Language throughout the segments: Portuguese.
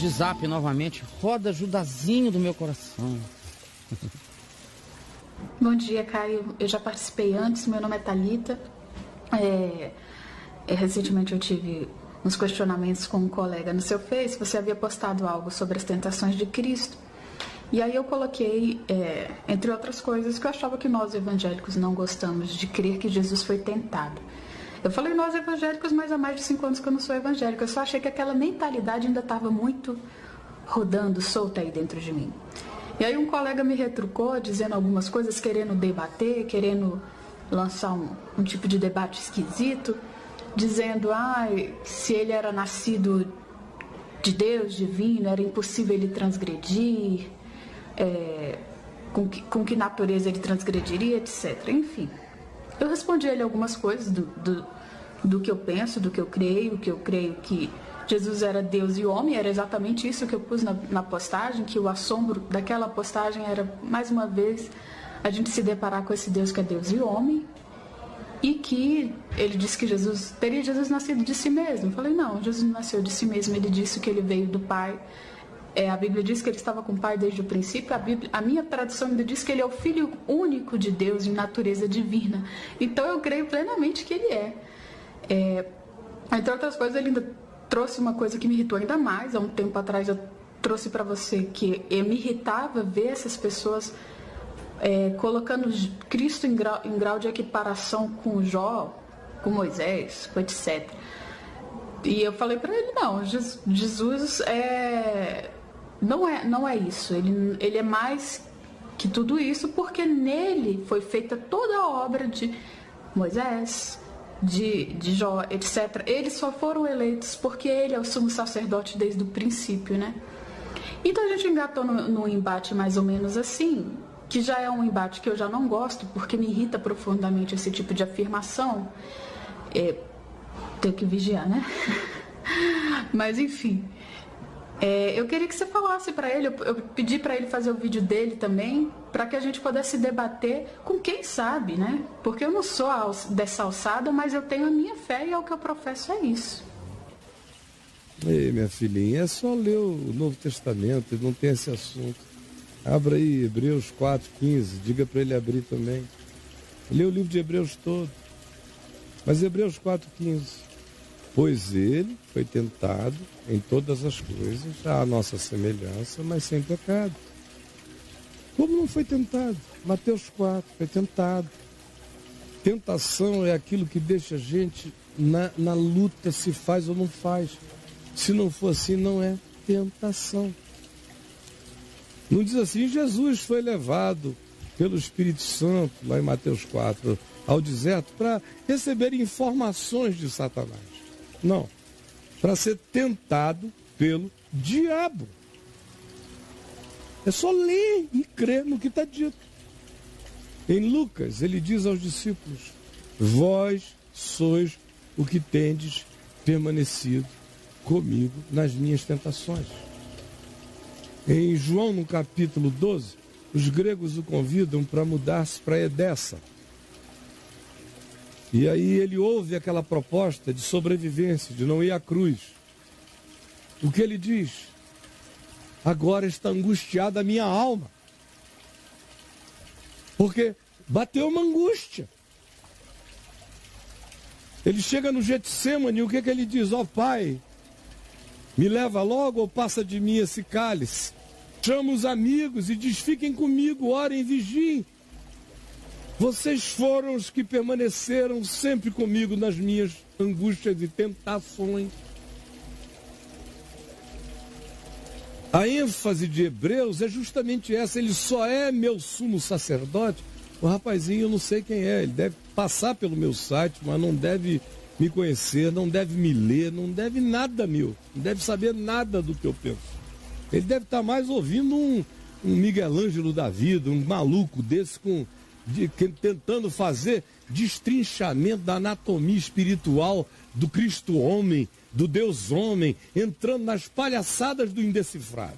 de Zap novamente. Roda Judazinho do meu coração. Bom dia, Caio. Eu já participei antes, meu nome é Thalita. Recentemente eu tive uns questionamentos com um colega no seu Face. Você havia postado algo sobre as tentações de Cristo. E aí eu coloquei, entre outras coisas, que eu achava que nós evangélicos não gostamos de crer que Jesus foi tentado. Eu falei nós evangélicos, mas há mais de 5 anos que eu não sou evangélica. Eu só achei que aquela mentalidade ainda estava muito rodando, solta aí dentro de mim. E aí um colega me retrucou, dizendo algumas coisas, querendo debater, querendo lançar um tipo de debate esquisito, dizendo, se ele era nascido de Deus, divino, era impossível ele transgredir, com que natureza ele transgrediria, etc. Enfim, eu respondi a ele algumas coisas do que eu penso, do que eu creio que Jesus era Deus e homem. Era exatamente isso que eu pus na postagem, que o assombro daquela postagem era, mais uma vez, a gente se deparar com esse Deus que é Deus e homem, e que ele disse que teria Jesus nascido de si mesmo. Eu falei, não, Jesus não nasceu de si mesmo, ele disse que ele veio do Pai. A Bíblia diz que ele estava com o Pai desde o princípio. A minha tradução ainda diz que ele é o Filho único de Deus em natureza divina. Então eu creio plenamente que ele é. Entre outras coisas, ele ainda trouxe uma coisa que me irritou ainda mais. Há um tempo atrás eu trouxe para você que me irritava ver essas pessoas colocando Cristo em grau de equiparação com Jó, com Moisés, com etc. E eu falei para ele, não, Jesus não é isso. Ele é mais que tudo isso, porque nele foi feita toda a obra de Moisés, de Jó, etc. Eles só foram eleitos porque ele é o sumo sacerdote desde o princípio, né? Então a gente engatou num embate mais ou menos assim, que já é um embate que eu já não gosto, porque me irrita profundamente esse tipo de afirmação. Tenho que vigiar, né? Mas enfim, eu queria que você falasse para ele, eu pedi para ele fazer o vídeo dele também, para que a gente pudesse debater com quem sabe, né? Porque eu não sou dessa alçada, mas eu tenho a minha fé e é o que eu professo, é isso. Ei, minha filhinha, é só ler o Novo Testamento, não tem esse assunto. Abra aí Hebreus 4,15, diga para ele abrir também. Lê o livro de Hebreus todo. Mas Hebreus 4,15. Pois ele foi tentado em todas as coisas, à nossa semelhança, mas sem pecado. Como não foi tentado? Mateus 4, foi tentado. Tentação é aquilo que deixa a gente na luta, se faz ou não faz. Se não for assim, não é tentação. Não diz assim, Jesus foi levado pelo Espírito Santo, lá em Mateus 4, ao deserto, para receber informações de Satanás. Não, para ser tentado pelo diabo. É só ler e crer no que está dito. Em Lucas, ele diz aos discípulos, vós sois o que tendes permanecido comigo nas minhas tentações. Em João, no capítulo 12, os gregos o convidam para mudar-se para Edessa. E aí ele ouve aquela proposta de sobrevivência, de não ir à cruz. O que ele diz? Agora está angustiada a minha alma. Porque bateu uma angústia. Ele chega no Getsêmani, o que ele diz? Ó Pai, me leva logo ou passa de mim esse cálice? Chama os amigos e diz, fiquem comigo, orem e vigiem. Vocês foram os que permaneceram sempre comigo nas minhas angústias e tentações. A ênfase de Hebreus é justamente essa, ele só é meu sumo sacerdote. O rapazinho, eu não sei quem é, ele deve passar pelo meu site, mas não deve me conhecer, não deve me ler, não deve nada meu, não deve saber nada do que eu penso. Ele deve estar mais ouvindo um Miguel Ângelo da vida, um maluco desse tentando fazer destrinchamento da anatomia espiritual do Cristo homem, do Deus homem, entrando nas palhaçadas do indecifrável.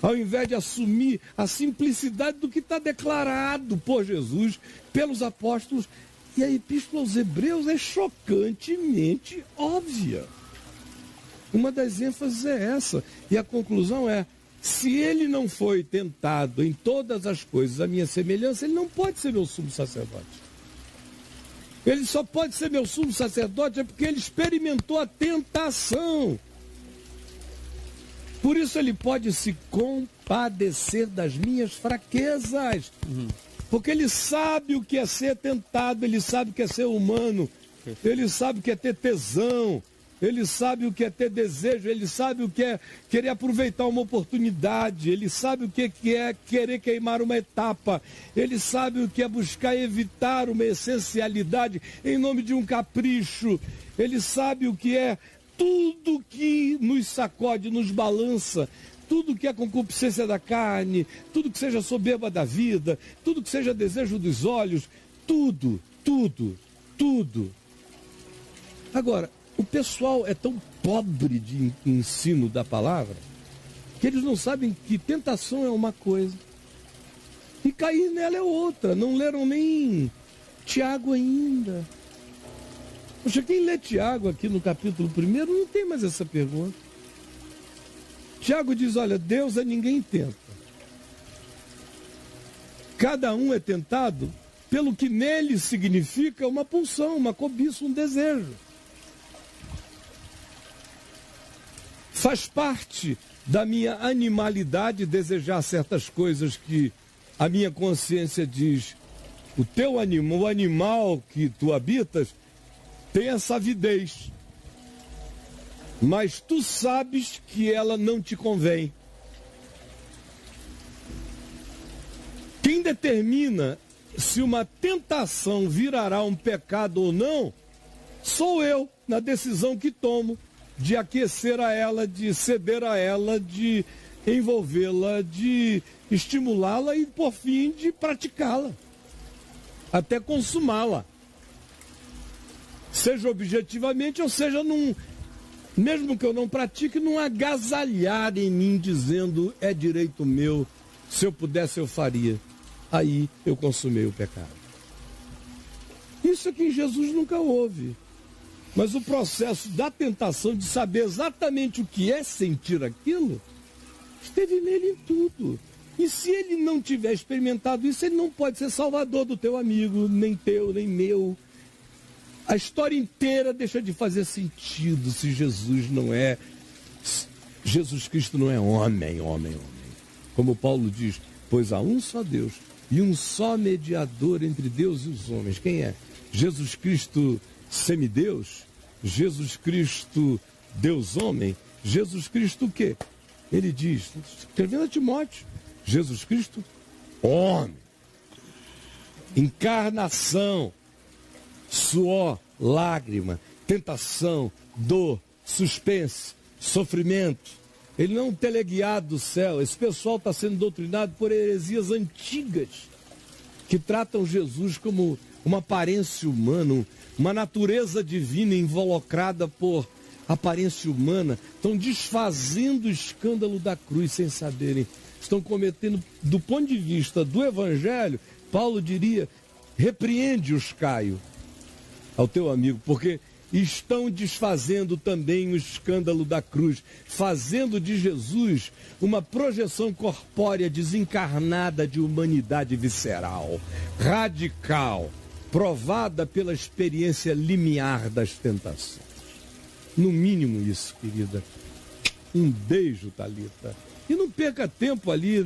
Ao invés de assumir a simplicidade do que está declarado por Jesus, pelos apóstolos. E a Epístola aos Hebreus é chocantemente óbvia. Uma das ênfases é essa. E a conclusão é, se ele não foi tentado em todas as coisas à minha semelhança, ele não pode ser meu sumo sacerdote. Ele só pode ser meu sumo sacerdote é porque ele experimentou a tentação. Por isso ele pode se compadecer das minhas fraquezas. Porque ele sabe o que é ser tentado, ele sabe o que é ser humano, ele sabe o que é ter tesão, ele sabe o que é ter desejo, ele sabe o que é querer aproveitar uma oportunidade, ele sabe o que é querer queimar uma etapa, ele sabe o que é buscar evitar uma essencialidade em nome de um capricho, ele sabe o que é tudo que nos sacode, nos balança, tudo que é concupiscência da carne, tudo que seja soberba da vida, tudo que seja desejo dos olhos, tudo. Agora, o pessoal é tão pobre de ensino da palavra que eles não sabem que tentação é uma coisa e cair nela é outra. Não leram nem Tiago ainda. Poxa, quem lê Tiago aqui no capítulo 1 não tem mais essa pergunta. Tiago diz, olha, Deus a ninguém tenta. Cada um é tentado pelo que nele significa uma pulsão, uma cobiça, um desejo. Faz parte da minha animalidade desejar certas coisas que a minha consciência diz, o animal que tu habitas tem essa avidez. Mas tu sabes que ela não te convém. Quem determina se uma tentação virará um pecado ou não, sou eu, na decisão que tomo de aquecer a ela, de ceder a ela, de envolvê-la, de estimulá-la e, por fim, de praticá-la, até consumá-la. Seja objetivamente ou seja mesmo que eu não pratique, não agasalhar em mim dizendo é direito meu, se eu pudesse eu faria. Aí eu consumei o pecado. Isso aqui em Jesus nunca houve. Mas o processo da tentação de saber exatamente o que é sentir aquilo, esteve nele em tudo. E se ele não tiver experimentado isso, ele não pode ser salvador do teu amigo, nem teu, nem meu. A história inteira deixa de fazer sentido se Jesus Cristo não é homem. Como Paulo diz, pois há um só Deus e um só mediador entre Deus e os homens. Quem é? Jesus Cristo semideus? Jesus Cristo Deus homem? Jesus Cristo o quê? Ele diz, escrevendo a Timóteo, Jesus Cristo homem, encarnação, suor, lágrima, tentação, dor, suspense, sofrimento. Ele não é um teleguiado do céu. Esse pessoal está sendo doutrinado por heresias antigas que tratam Jesus como uma aparência humana, uma natureza divina involucrada por aparência humana. Estão desfazendo o escândalo da cruz sem saberem. Estão cometendo, do ponto de vista do Evangelho, Paulo diria, repreende-os, Caio, ao teu amigo, porque estão desfazendo também o escândalo da cruz, fazendo de Jesus uma projeção corpórea desencarnada de humanidade visceral, radical, provada pela experiência limiar das tentações. No mínimo isso, querida. Um beijo, Thalita. E não perca tempo ali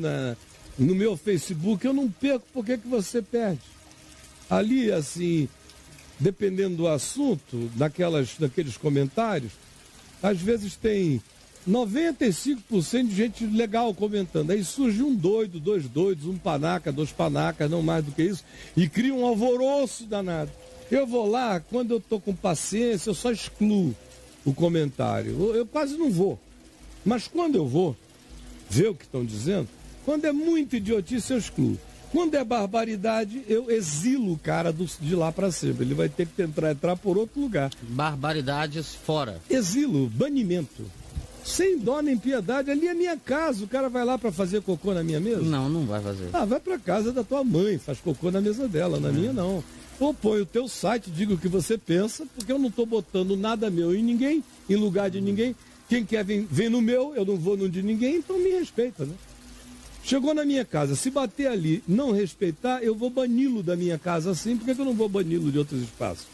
no meu Facebook, eu não perco, por que você perde? Ali, assim, dependendo do assunto, daqueles comentários, às vezes tem 95% de gente legal comentando. Aí surge um doido, dois doidos, um panaca, dois panacas, não mais do que isso, e cria um alvoroço danado. Eu vou lá, quando eu estou com paciência, eu só excluo o comentário. Eu quase não vou. Mas quando eu vou ver o que estão dizendo, quando é muito idiotice, eu excluo. Quando é barbaridade, eu exilo o cara de lá para cima. Ele vai ter que entrar por outro lugar. Barbaridades fora. Exilo, banimento. Sem dó nem piedade. Ali é minha casa. O cara vai lá para fazer cocô na minha mesa? Não, não vai fazer. Ah, vai para casa da tua mãe. Faz cocô na mesa dela. Na minha, não. Ou põe o teu site, diga o que você pensa, porque eu não estou botando nada meu em ninguém, em lugar de ninguém. Quem quer vem no meu, eu não vou no de ninguém, então me respeita, né? Chegou na minha casa, se bater ali, não respeitar, eu vou bani-lo da minha casa assim, por que eu não vou bani-lo de outros espaços?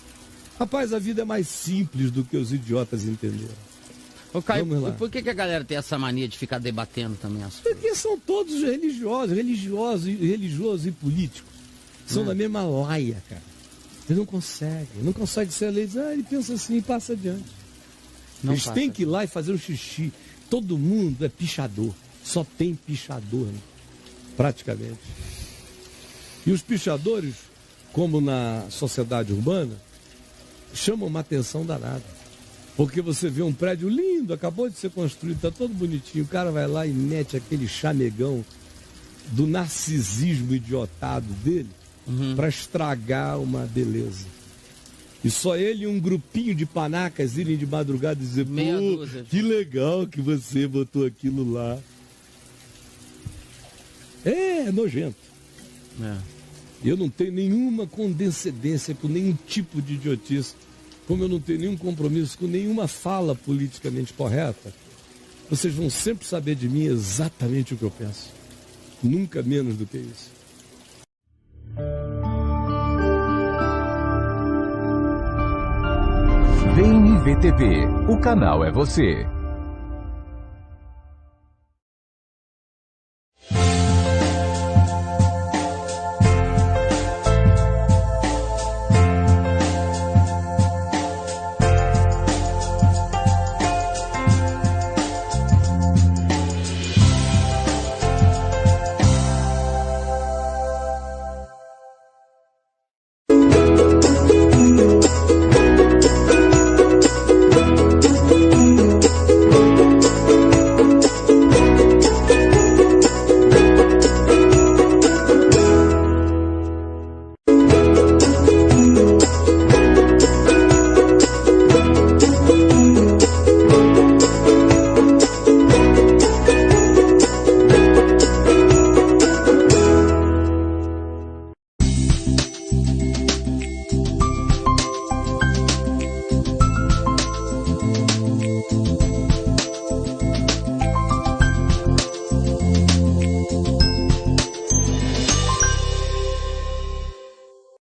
Rapaz, a vida é mais simples do que os idiotas entenderam. Ô, Caio, por que a galera tem essa mania de ficar debatendo também as coisas? Porque são todos religiosos e políticos. São da mesma laia, cara. Eles não conseguem ser eleitos. Ele pensa assim e passa adiante. Eles têm que ir lá e fazer um xixi. Todo mundo é pichador. Só tem pichador, né? Praticamente. E os pichadores, como na sociedade urbana, chamam uma atenção danada. Porque você vê um prédio lindo, acabou de ser construído, está todo bonitinho, o cara vai lá e mete aquele chamegão do narcisismo idiotado dele para estragar uma beleza. E só ele e um grupinho de panacas irem de madrugada e dizer, pô, que legal que você botou aquilo lá. É nojento. Eu não tenho nenhuma condescendência com nenhum tipo de idiotice, como eu não tenho nenhum compromisso com nenhuma fala politicamente correta. Vocês vão sempre saber de mim exatamente o que eu penso. Nunca menos do que isso. DNVTV, o canal é você.